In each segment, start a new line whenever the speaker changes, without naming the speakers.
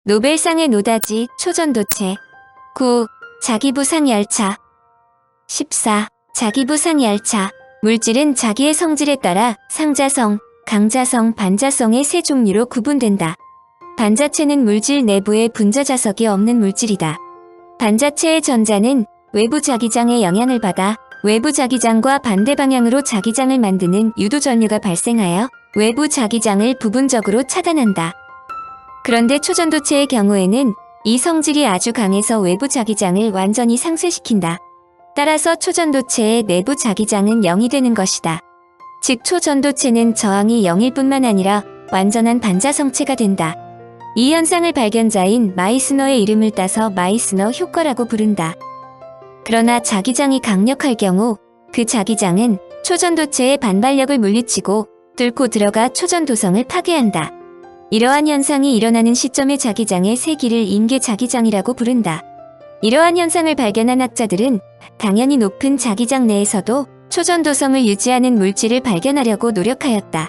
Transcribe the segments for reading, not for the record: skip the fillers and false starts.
노벨상의 노다지, 초전도체. 9. 자기부상열차. 14. 자기부상열차. 물질은 자기의 성질에 따라 상자성, 강자성, 반자성의 세 종류로 구분된다. 반자체는 물질 내부에 분자자석이 없는 물질이다. 반자체의 전자는 외부 자기장의 영향을 받아 외부 자기장과 반대 방향으로 자기장을 만드는 유도전류가 발생하여 외부 자기장을 부분적으로 차단한다. 그런데 초전도체의 경우에는 이 성질이 아주 강해서 외부 자기장을 완전히 상쇄시킨다. 따라서 초전도체의 내부 자기장은 0이 되는 것이다. 즉 초전도체는 저항이 0일 뿐만 아니라 완전한 반자성체가 된다. 이 현상을 발견자인 마이스너의 이름을 따서 마이스너 효과라고 부른다. 그러나 자기장이 강력할 경우 그 자기장은 초전도체의 반발력을 물리치고 뚫고 들어가 초전도성을 파괴한다. 이러한 현상이 일어나는 시점의 자기장의 세기를 임계 자기장이라고 부른다. 이러한 현상을 발견한 학자들은 당연히 높은 자기장 내에서도 초전도성을 유지하는 물질을 발견하려고 노력하였다.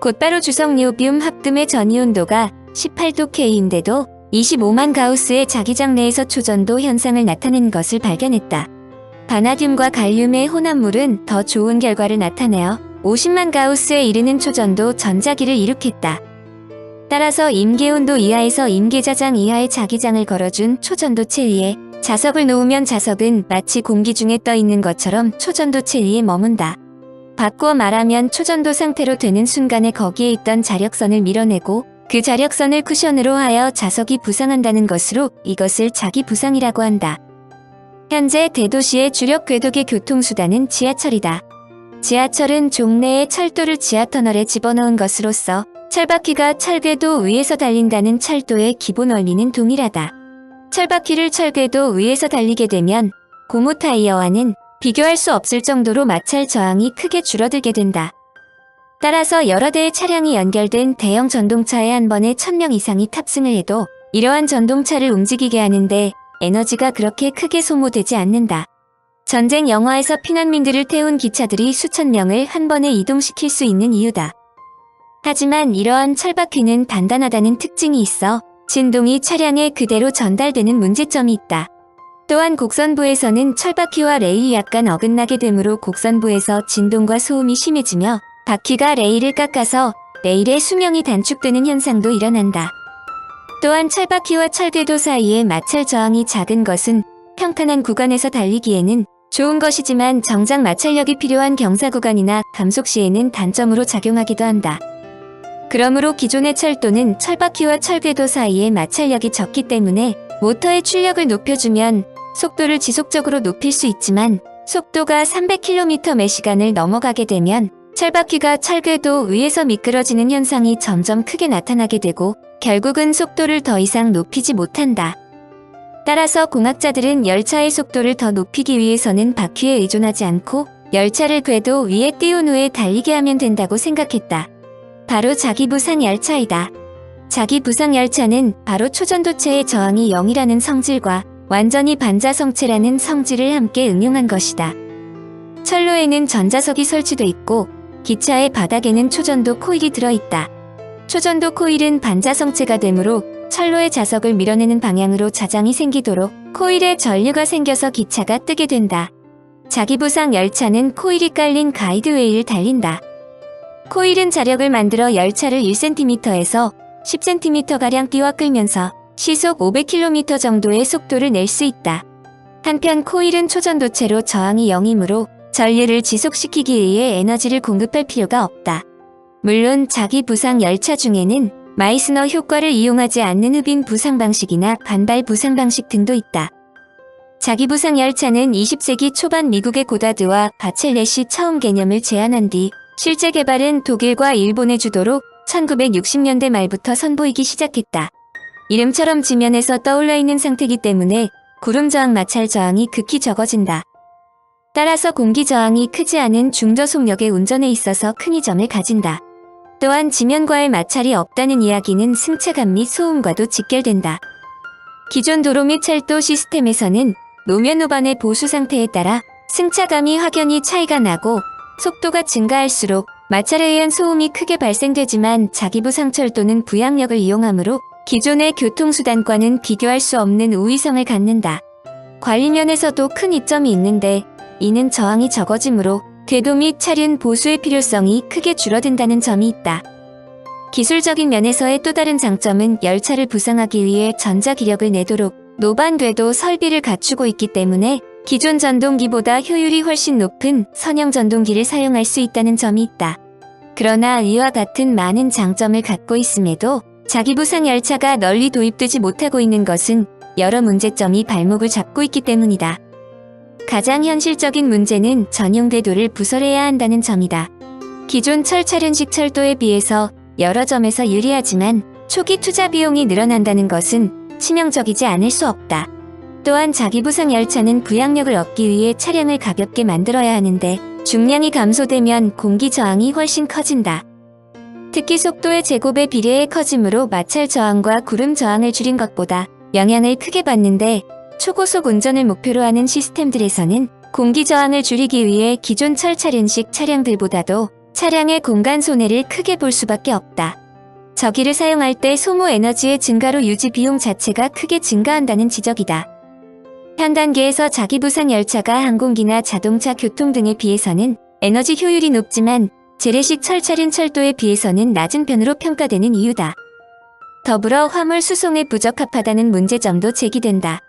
곧바로 주석-니오비움 합금의 전이온도가 18도 K인데도 25만 가우스의 자기장 내에서 초전도 현상을 나타낸 것을 발견했다. 바나듐과 갈륨의 혼합물은 더 좋은 결과를 나타내어 50만 가우스에 이르는 초전도 전자기를 이룩했다. 따라서 임계온도 이하에서 임계자장 이하의 자기장을 걸어준 초전도체 위에 자석을 놓으면 자석은 마치 공기 중에 떠 있는 것처럼 초전도체 위에 머문다. 바꾸어 말하면 초전도 상태로 되는 순간에 거기에 있던 자력선을 밀어내고 그 자력선을 쿠션으로 하여 자석이 부상한다는 것으로 이것을 자기부상이라고 한다. 현재 대도시의 주력 궤도계 교통수단은 지하철이다. 지하철은 종래의 철도를 지하터널에 집어넣은 것으로서 철바퀴가 철궤도 위에서 달린다는 철도의 기본 원리는 동일하다. 철바퀴를 철궤도 위에서 달리게 되면 고무 타이어와는 비교할 수 없을 정도로 마찰 저항이 크게 줄어들게 된다. 따라서 여러 대의 차량이 연결된 대형 전동차에 한 번에 1000명 이상이 탑승을 해도 이러한 전동차를 움직이게 하는데 에너지가 그렇게 크게 소모되지 않는다. 전쟁 영화에서 피난민들을 태운 기차들이 수천 명을 한 번에 이동시킬 수 있는 이유다. 하지만 이러한 철바퀴는 단단하다는 특징이 있어 진동이 차량에 그대로 전달되는 문제점이 있다. 또한 곡선부에서는 철바퀴와 레일이 약간 어긋나게 되므로 곡선부에서 진동과 소음이 심해지며 바퀴가 레일을 깎아서 레일의 수명이 단축되는 현상도 일어난다. 또한 철바퀴와 철궤도 사이의 마찰 저항이 작은 것은 평탄한 구간에서 달리기에는 좋은 것이지만 정작 마찰력이 필요한 경사 구간이나 감속 시에는 단점으로 작용하기도 한다. 그러므로 기존의 철도는 철바퀴와 철궤도 사이의 마찰력이 적기 때문에 모터의 출력을 높여주면 속도를 지속적으로 높일 수 있지만 속도가 300km/s를 넘어가게 되면 철바퀴가 철궤도 위에서 미끄러지는 현상이 점점 크게 나타나게 되고 결국은 속도를 더 이상 높이지 못한다. 따라서 공학자들은 열차의 속도를 더 높이기 위해서는 바퀴에 의존하지 않고 열차를 궤도 위에 띄운 후에 달리게 하면 된다고 생각했다. 바로 자기부상 열차이다. 자기부상 열차는 바로 초전도체의 저항이 0이라는 성질과 완전히 반자성체라는 성질을 함께 응용한 것이다. 철로에는 전자석이 설치돼 있고 기차의 바닥에는 초전도 코일이 들어있다. 초전도 코일은 반자성체가 되므로 철로의 자석을 밀어내는 방향으로 자장이 생기도록 코일에 전류가 생겨서 기차가 뜨게 된다. 자기부상 열차는 코일이 깔린 가이드웨이를 달린다. 코일은 자력을 만들어 열차를 1cm에서 10cm가량 띄워 끌면서 시속 500km 정도의 속도를 낼 수 있다. 한편 코일은 초전도체로 저항이 0이므로 전류를 지속시키기 위해 에너지를 공급할 필요가 없다. 물론 자기부상 열차 중에는 마이스너 효과를 이용하지 않는 흡인 부상 방식이나 반발 부상 방식 등도 있다. 자기부상 열차는 20세기 초반 미국의 고다드와 바첼렛이 처음 개념을 제안한 뒤 실제 개발은 독일과 일본의 주도로 1960년대 말부터 선보이기 시작했다. 이름처럼 지면에서 떠올라 있는 상태이기 때문에 구름 저항 마찰 저항이 극히 적어진다. 따라서 공기 저항이 크지 않은 중저속력의 운전에 있어서 큰 이점을 가진다. 또한 지면과의 마찰이 없다는 이야기는 승차감 및 소음과도 직결된다. 기존 도로 및 철도 시스템에서는 노면 후반의 보수 상태에 따라 승차감이 확연히 차이가 나고 속도가 증가할수록 마찰에 의한 소음이 크게 발생되지만 자기부상 철도는 부양력을 이용하므로 기존의 교통수단과는 비교할 수 없는 우위성을 갖는다. 관리면에서도 큰 이점이 있는데 이는 저항이 적어지므로 궤도 및 차륜 보수의 필요성이 크게 줄어든다는 점이 있다. 기술적인 면에서의 또 다른 장점은 열차를 부상하기 위해 전자기력을 내도록 노반궤도 설비를 갖추고 있기 때문에 기존 전동기보다 효율이 훨씬 높은 선형 전동기를 사용할 수 있다는 점이 있다. 그러나 이와 같은 많은 장점을 갖고 있음에도 자기부상 열차가 널리 도입되지 못하고 있는 것은 여러 문제점이 발목을 잡고 있기 때문이다. 가장 현실적인 문제는 전용 궤도를 부설해야 한다는 점이다. 기존 철차륜식 철도에 비해서 여러 점에서 유리하지만 초기 투자 비용이 늘어난다는 것은 치명적이지 않을 수 없다. 또한 자기부상 열차는 부양력을 얻기 위해 차량을 가볍게 만들어야 하는데 중량이 감소되면 공기 저항이 훨씬 커진다. 특히 속도의 제곱에 비례해 커지므로 마찰 저항과 구름 저항을 줄인 것보다 영향을 크게 받는데 초고속 운전을 목표로 하는 시스템들에서는 공기 저항을 줄이기 위해 기존 철차륜식 차량들보다도 차량의 공간 손해를 크게 볼 수밖에 없다. 저기를 사용할 때 소모 에너지의 증가로 유지 비용 자체가 크게 증가한다는 지적이다. 현 단계에서 자기부상 열차가 항공기나 자동차 교통 등에 비해서는 에너지 효율이 높지만 재래식 철차륜 철도에 비해서는 낮은 편으로 평가되는 이유다. 더불어 화물 수송에 부적합하다는 문제점도 제기된다.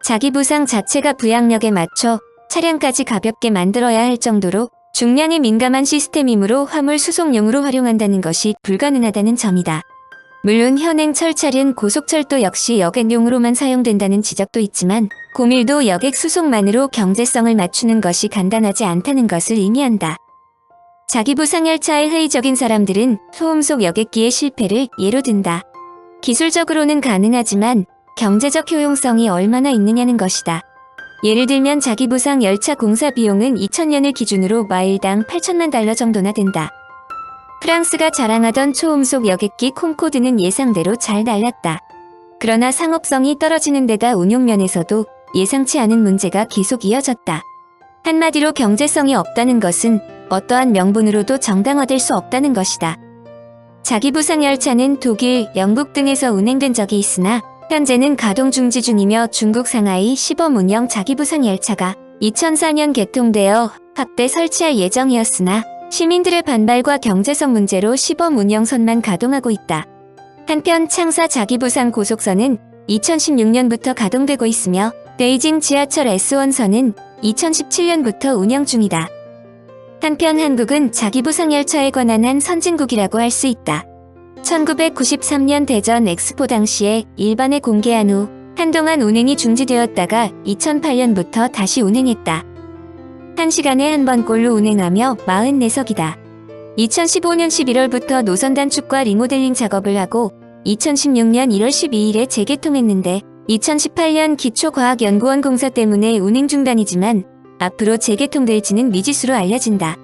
자기부상 자체가 부양력에 맞춰 차량까지 가볍게 만들어야 할 정도로 중량에 민감한 시스템이므로 화물 수송용으로 활용한다는 것이 불가능하다는 점이다. 물론 현행 철차륜 고속철도 역시 여객용으로만 사용된다는 지적도 있지만 고밀도 여객 수송만으로 경제성을 맞추는 것이 간단하지 않다는 것을 의미한다. 자기부상 열차의 회의적인 사람들은 소음속 여객기의 실패를 예로 든다. 기술적으로는 가능하지만 경제적 효용성이 얼마나 있느냐는 것이다. 예를 들면 자기부상 열차 공사 비용은 2000년을 기준으로 마일당 8천만 달러 정도나 된다. 프랑스가 자랑하던 초음속 여객기 콩코드는 예상대로 잘 날랐다. 그러나 상업성이 떨어지는 데다 운용면에서도 예상치 않은 문제가 계속 이어졌다. 한마디로 경제성이 없다는 것은 어떠한 명분으로도 정당화될 수 없다는 것이다. 자기부상 열차는 독일, 영국 등에서 운행된 적이 있으나 현재는 가동 중지 중이며 중국 상하이 시범 운영 자기부상 열차가 2004년 개통되어 확대 설치할 예정이었으나 시민들의 반발과 경제성 문제로 시범 운영선만 가동하고 있다. 한편 창사 자기부상 고속선은 2016년부터 가동되고 있으며 베이징 지하철 S1선은 2017년부터 운영 중이다. 한편 한국은 자기부상 열차에 관한 한 선진국이라고 할 수 있다. 1993년 대전 엑스포 당시에 일반에 공개한 후 한동안 운행이 중지되었다가 2008년부터 다시 운행했다. 1시간에 한 번꼴로 운행하며 44석이다. 2015년 11월부터 노선 단축과 리모델링 작업을 하고 2016년 1월 12일에 재개통했는데 2018년 기초과학연구원 공사 때문에 운행 중단이지만 앞으로 재개통될지는 미지수로 알려진다.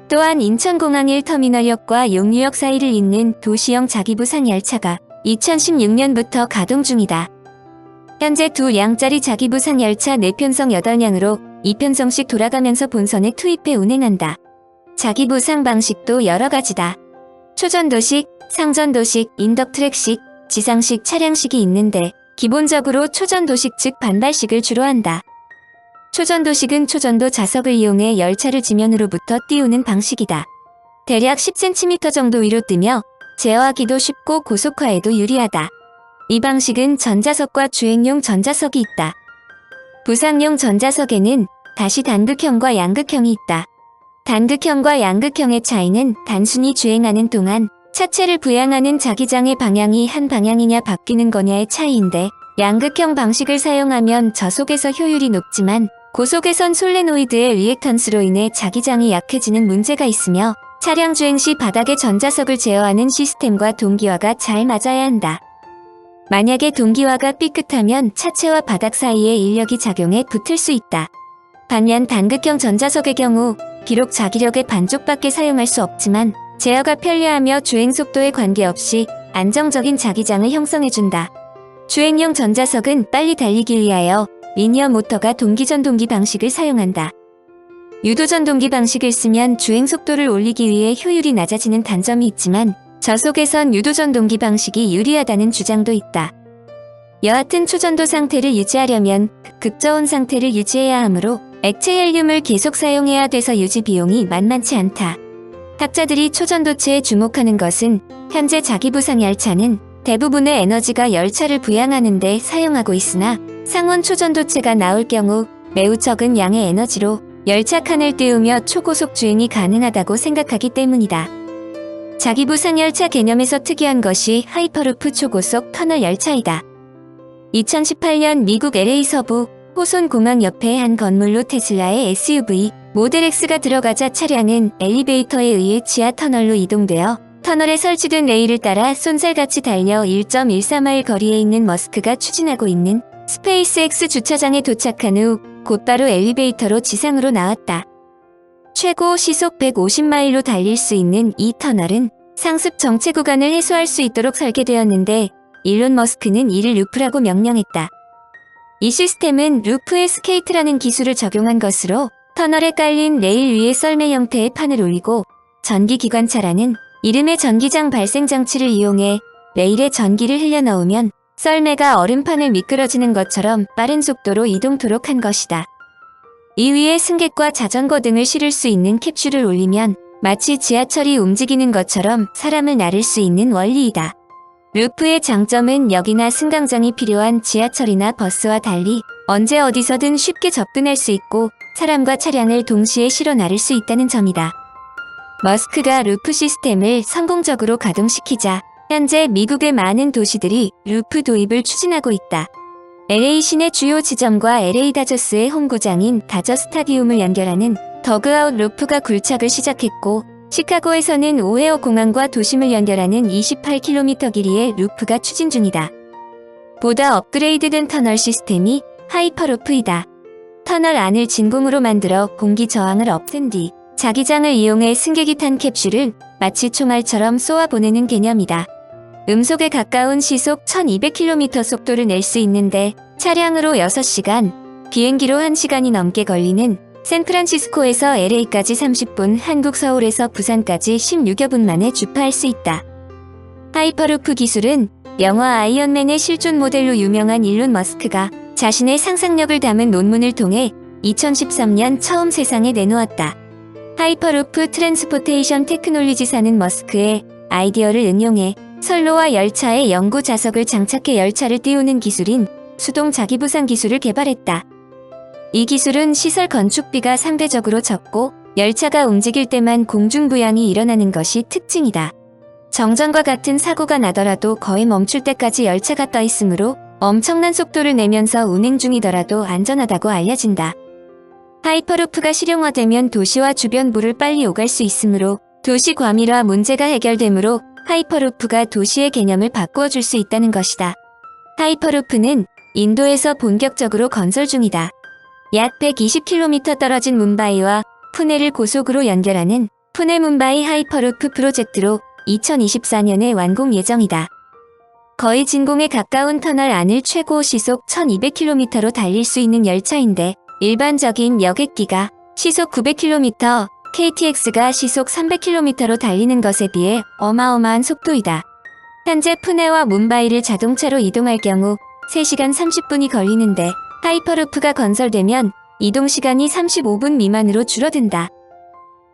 또한 인천공항 1터미널역과 용유역 사이를 잇는 도시형 자기부상 열차가 2016년부터 가동 중이다. 현재 두 량짜리 자기부상 열차 4편성 8량으로 2편성씩 돌아가면서 본선에 투입해 운행한다. 자기부상 방식도 여러 가지다. 초전도식, 상전도식, 인덕트랙식, 지상식 차량식이 있는데 기본적으로 초전도식 즉 반발식을 주로 한다. 초전도식은 초전도 자석을 이용해 열차를 지면으로부터 띄우는 방식이다. 대략 10cm 정도 위로 뜨며 제어하기도 쉽고 고속화에도 유리하다. 이 방식은 전자석과 주행용 전자석이 있다. 부상용 전자석에는 다시 단극형과 양극형이 있다. 단극형과 양극형의 차이는 단순히 주행하는 동안 차체를 부양하는 자기장의 방향이 한 방향이냐 바뀌는 거냐의 차이인데 양극형 방식을 사용하면 저속에서 효율이 높지만 고속에선 솔레노이드의 리액턴스로 인해 자기장이 약해지는 문제가 있으며 차량 주행 시 바닥에 전자석을 제어하는 시스템과 동기화가 잘 맞아야 한다. 만약에 동기화가 삐끗하면 차체와 바닥 사이에 인력이 작용해 붙을 수 있다. 반면 단극형 전자석의 경우 비록 자기력의 반쪽밖에 사용할 수 없지만 제어가 편리하며 주행 속도에 관계없이 안정적인 자기장을 형성해준다. 주행용 전자석은 빨리 달리기 위하여 리니어 모터가 동기전동기 방식을 사용한다. 유도전동기 방식을 쓰면 주행 속도를 올리기 위해 효율이 낮아지는 단점이 있지만 저속에선 유도전 동기 방식이 유리하다는 주장도 있다. 여하튼 초전도 상태를 유지하려면 극저온 상태를 유지해야 하므로 액체 헬륨을 계속 사용해야 돼서 유지 비용이 만만치 않다. 학자들이 초전도체에 주목하는 것은 현재 자기부상 열차는 대부분의 에너지가 열차를 부양하는 데 사용하고 있으나 상온 초전도체가 나올 경우 매우 적은 양의 에너지로 열차 칸을 띄우며 초고속 주행이 가능하다고 생각하기 때문이다. 자기부상 열차 개념에서 특이한 것이 하이퍼루프 초고속 터널 열차이다. 2018년 미국 LA 서부 호손 공항 옆의 한 건물로 테슬라의 SUV 모델 X가 들어가자 차량은 엘리베이터에 의해 지하 터널로 이동되어 터널에 설치된 레일을 따라 쏜살같이 달려 1.14마일 거리에 있는 머스크가 추진하고 있는 스페이스X 주차장에 도착한 후 곧바로 엘리베이터로 지상으로 나왔다. 최고 시속 150마일로 달릴 수 있는 이 터널은 상습 정체 구간을 해소할 수 있도록 설계되었는데 일론 머스크는 이를 루프라고 명명했다. 이 시스템은 루프의 스케이트라는 기술을 적용한 것으로 터널에 깔린 레일 위에 썰매 형태의 판을 올리고 전기기관차라는 이름의 전기장 발생 장치를 이용해 레일에 전기를 흘려넣으면 썰매가 얼음판을 미끄러지는 것처럼 빠른 속도로 이동토록 한 것이다. 이 위에 승객과 자전거 등을 실을 수 있는 캡슐을 올리면 마치 지하철이 움직이는 것처럼 사람을 나를 수 있는 원리이다. 루프의 장점은 역이나 승강장이 필요한 지하철이나 버스와 달리 언제 어디서든 쉽게 접근할 수 있고 사람과 차량을 동시에 실어 나를 수 있다는 점이다. 머스크가 루프 시스템을 성공적으로 가동시키자 현재 미국의 많은 도시들이 루프 도입을 추진하고 있다. LA 시내 주요 지점과 LA 다저스의 홈구장인 다저 스타디움을 연결하는 더그아웃 루프가 굴착을 시작했고 시카고에서는 오헤어 공항과 도심을 연결하는 28km 길이의 루프가 추진 중이다. 보다 업그레이드된 터널 시스템이 하이퍼루프이다. 터널 안을 진공으로 만들어 공기 저항을 업된 뒤 자기장을 이용해 승객이 탄 캡슐을 마치 총알처럼 쏘아보내는 개념이다. 음속에 가까운 시속 1200km 속도를 낼 수 있는데 차량으로 6시간, 비행기로 1시간이 넘게 걸리는 샌프란시스코에서 LA까지 30분, 한국 서울에서 부산까지 16여 분 만에 주파할 수 있다. 하이퍼루프 기술은 영화 아이언맨의 실존 모델로 유명한 일론 머스크가 자신의 상상력을 담은 논문을 통해 2013년 처음 세상에 내놓았다. 하이퍼루프 트랜스포테이션 테크놀리지사는 머스크의 아이디어를 응용해 선로와 열차에 영구 자석을 장착해 열차를 띄우는 기술인 수동 자기부상 기술을 개발했다. 이 기술은 시설 건축비가 상대적으로 적고 열차가 움직일 때만 공중부양이 일어나는 것이 특징이다. 정전과 같은 사고가 나더라도 거의 멈출 때까지 열차가 떠 있으므로 엄청난 속도를 내면서 운행 중이더라도 안전하다고 알려진다. 하이퍼루프가 실용화되면 도시와 주변부를 빨리 오갈 수 있으므로 도시 과밀화 문제가 해결되므로 하이퍼루프가 도시의 개념을 바꾸어 줄 수 있다는 것이다. 하이퍼루프는 인도에서 본격적으로 건설 중이다. 약 120km 떨어진 뭄바이와 푸네를 고속으로 연결하는 푸네 뭄바이 하이퍼루프 프로젝트로 2024년에 완공 예정이다. 거의 진공에 가까운 터널 안을 최고 시속 1200km로 달릴 수 있는 열차인데 일반적인 여객기가 시속 900km, KTX가 시속 300km로 달리는 것에 비해 어마어마한 속도이다. 현재 푸네와 뭄바이를 자동차로 이동할 경우 3시간 30분이 걸리는데 하이퍼루프가 건설되면 이동시간이 35분 미만으로 줄어든다.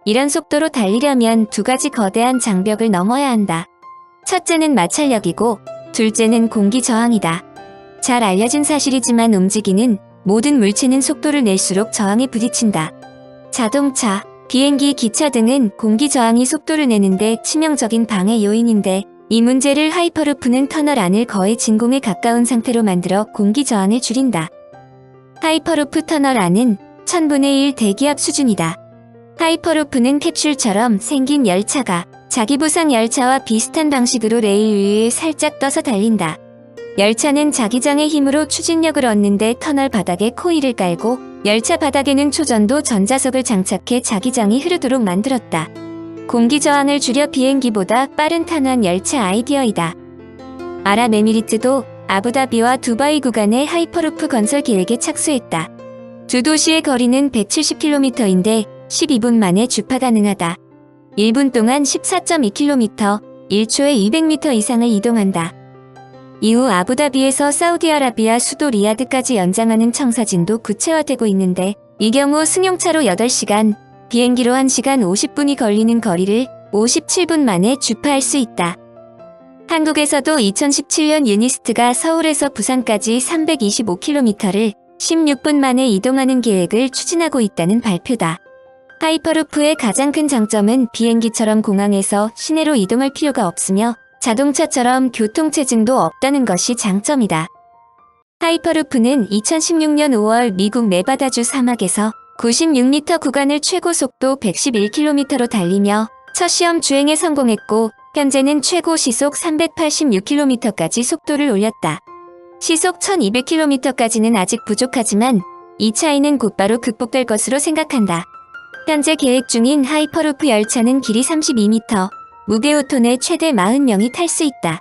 이런 속도로 달리려면 두 가지 거대한 장벽을 넘어야 한다. 첫째는 마찰력이고 둘째는 공기 저항이다. 잘 알려진 사실이지만 움직이는 모든 물체는 속도를 낼수록 저항에 부딪힌다. 자동차, 비행기, 기차 등은 공기 저항이 속도를 내는데 치명적인 방해 요인인데 이 문제를 하이퍼루프는 터널 안을 거의 진공에 가까운 상태로 만들어 공기 저항을 줄인다. 하이퍼루프 터널 안은 1000분의 1 대기압 수준이다. 하이퍼루프는 캡슐처럼 생긴 열차가 자기부상 열차와 비슷한 방식으로 레일 위에 살짝 떠서 달린다. 열차는 자기장의 힘으로 추진력을 얻는데 터널 바닥에 코일을 깔고 열차 바닥에는 초전도 전자석을 장착해 자기장이 흐르도록 만들었다. 공기 저항을 줄여 비행기보다 빠른 탄환 열차 아이디어이다. 아랍에미리트도 아부다비와 두바이 구간의 하이퍼루프 건설 계획에 착수했다. 두 도시의 거리는 170km인데 12분 만에 주파 가능하다. 1분 동안 14.2km, 1초에 200m 이상을 이동한다. 이후 아부다비에서 사우디아라비아 수도 리야드까지 연장하는 청사진도 구체화되고 있는데 이 경우 승용차로 8시간, 비행기로 1시간 50분이 걸리는 거리를 57분 만에 주파할 수 있다. 한국에서도 2017년 유니스트가 서울에서 부산까지 325km를 16분 만에 이동하는 계획을 추진하고 있다는 발표다. 하이퍼루프의 가장 큰 장점은 비행기처럼 공항에서 시내로 이동할 필요가 없으며 자동차처럼 교통체증도 없다는 것이 장점이다. 하이퍼루프는 2016년 5월 미국 네바다주 사막에서 96m 구간을 최고 속도 111km로 달리며 첫 시험 주행에 성공했고 현재는 최고 시속 386km까지 속도를 올렸다. 시속 1200km까지는 아직 부족하지만 이 차이는 곧바로 극복될 것으로 생각한다. 현재 계획 중인 하이퍼루프 열차는 길이 32m, 무게 5톤에 최대 40명이 탈 수 있다.